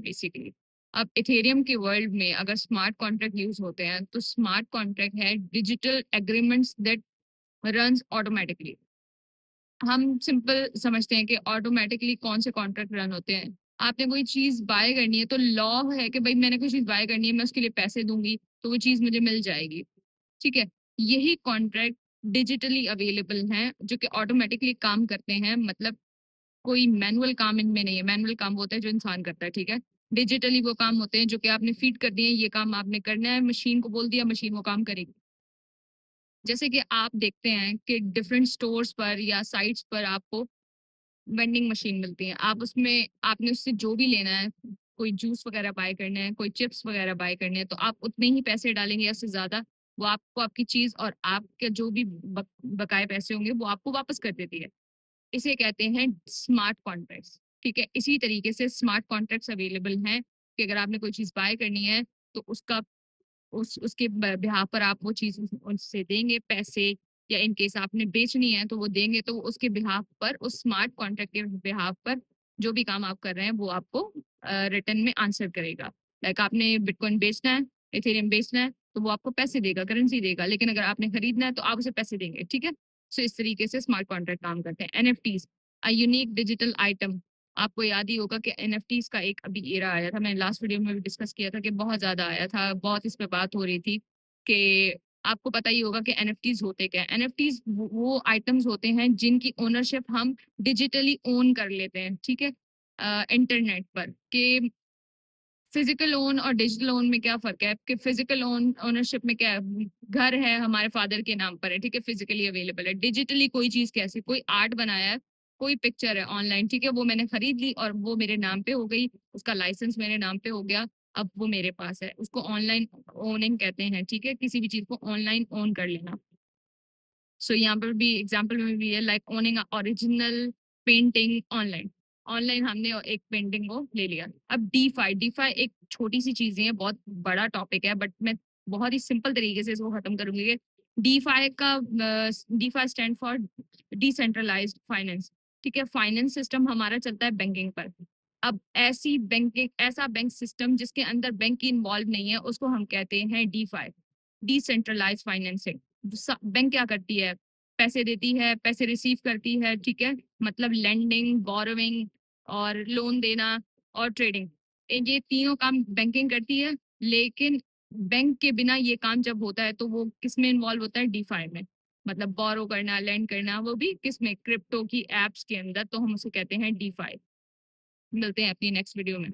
Basically. अब Ethereum के world में अगर स्मार्ट कॉन्ट्रैक्ट यूज होते हैं तो स्मार्ट कॉन्ट्रैक्ट है digital agreements that runs automatically. हम सिंपल समझते हैं कि ऑटोमेटिकली कौन से कॉन्ट्रैक्ट रन होते हैं। आपने कोई चीज बाय करनी है तो लॉ है कि भाई मैंने कोई चीज बाय करनी है, मैं उसके लिए पैसे दूंगी तो वो चीज मुझे मिल जाएगी। ठीक है। यही कॉन्ट्रैक्ट डिजिटली अवेलेबल हैं जो कि ऑटोमेटिकली काम करते हैं। मतलब कोई मैनुअल काम इनमें नहीं है। मैनुअल काम वो होता है जो इंसान करता है, ठीक है। डिजिटली वो काम होते हैं जो कि आपने फीड कर दिए, ये काम आपने करना है, मशीन को बोल दिया, मशीन वो काम करेगी। जैसे कि आप देखते हैं कि डिफरेंट स्टोर्स पर या साइट्स पर आपको वेंडिंग मशीन मिलती है। आप उसमें आपने उससे जो भी लेना है, कोई जूस वगैरह बाय करना है, कोई चिप्स वगैरह बाय करने हैं, तो आप उतने ही पैसे डालेंगे या उससे ज्यादा। वो आपको आपकी चीज और आपके जो भी बकाए पैसे होंगे वो आपको वापस कर देती है। इसे कहते हैं स्मार्ट कॉन्ट्रैक्ट्स। ठीक है। इसी तरीके से स्मार्ट कॉन्ट्रैक्ट्स अवेलेबल हैं कि अगर आपने कोई चीज बाय करनी है तो उसका उसके बिहाफ पर आप वो चीज उनसे देंगे पैसे, या इन केस आपने बेचनी है तो वो देंगे, तो उसके बिहाफ पर, उस स्मार्ट कॉन्ट्रैक्ट के बिहाफ पर जो भी काम आप कर रहे हैं वो आपको रिटर्न में आंसर करेगा। लाइक आपने बिटकॉइन बेचना है, इथेरियम बेचना है, तो वो आपको पैसे देगा, करेंसी देगा। लेकिन अगर आपने खरीदना है तो आप उसे पैसे देंगे। ठीक है। सो इस तरीके से स्मार्ट कॉन्ट्रैक्ट काम करते हैं। NFTs, a unique digital item. आपको याद ही होगा कि एनएफटीज का एक अभी एरा आया था, मैंने लास्ट वीडियो में भी डिस्कस किया था कि बहुत ज्यादा आया था, बहुत इस पे बात हो रही थी कि आपको पता ही होगा कि एनएफटीज होते क्या है। एनएफटीज वो आइटम्स होते हैं जिनकी ओनरशिप हम डिजिटली ओन कर लेते हैं। ठीक है। इंटरनेट पर कि फिजिकल ओन और डिजिटल ओन में क्या फर्क है, कि फिजिकल ओन ओनरशिप में क्या है, घर है हमारे फादर के नाम पर है, ठीक है, फिजिकली अवेलेबल है। डिजिटली कोई चीज कैसी, कोई आर्ट बनाया है, कोई पिक्चर है ऑनलाइन, ठीक है, वो मैंने खरीद ली और वो मेरे नाम पे हो गई, उसका लाइसेंस मेरे नाम पे हो गया, अब वो मेरे पास है, उसको ऑनलाइन ओनिंग कहते हैं। ठीक है। किसी भी चीज को ऑनलाइन ओन कर लेना। सो यहाँ पर भी एग्जाम्पल में भी है like owning original painting online. Online हमने एक पेंटिंग को ले लिया। अब डीफाई, डीफाई एक छोटी सी चीजें है, बहुत बड़ा टॉपिक है, बट मैं बहुत ही सिंपल तरीके से इसको खत्म करूंगी कि डीफाई का DeFi stand for decentralized finance. ठीक है। फाइनेंस सिस्टम हमारा चलता है बैंकिंग पर। अब ऐसी बैंकिंग, ऐसा बैंक सिस्टम जिसके अंदर बैंक की इन्वॉल्व नहीं है, उसको हम कहते हैं डीफाई, डिसेंट्रलाइज फाइनेंसिंग। बैंक क्या करती है, पैसे देती है, पैसे रिसीव करती है। ठीक है। मतलब लेंडिंग, बोरोविंग और लोन देना और ट्रेडिंग, ये तीनों काम बैंकिंग करती है। लेकिन बैंक के बिना ये काम जब होता है तो वो किस में इन्वॉल्व होता है, डीफाई में। मतलब बोरो करना, लेंड करना, वो भी किस में, क्रिप्टो की एप्स के अंदर, तो हम उसे कहते हैं डीफाई। मिलते हैं अपनी नेक्स्ट वीडियो में।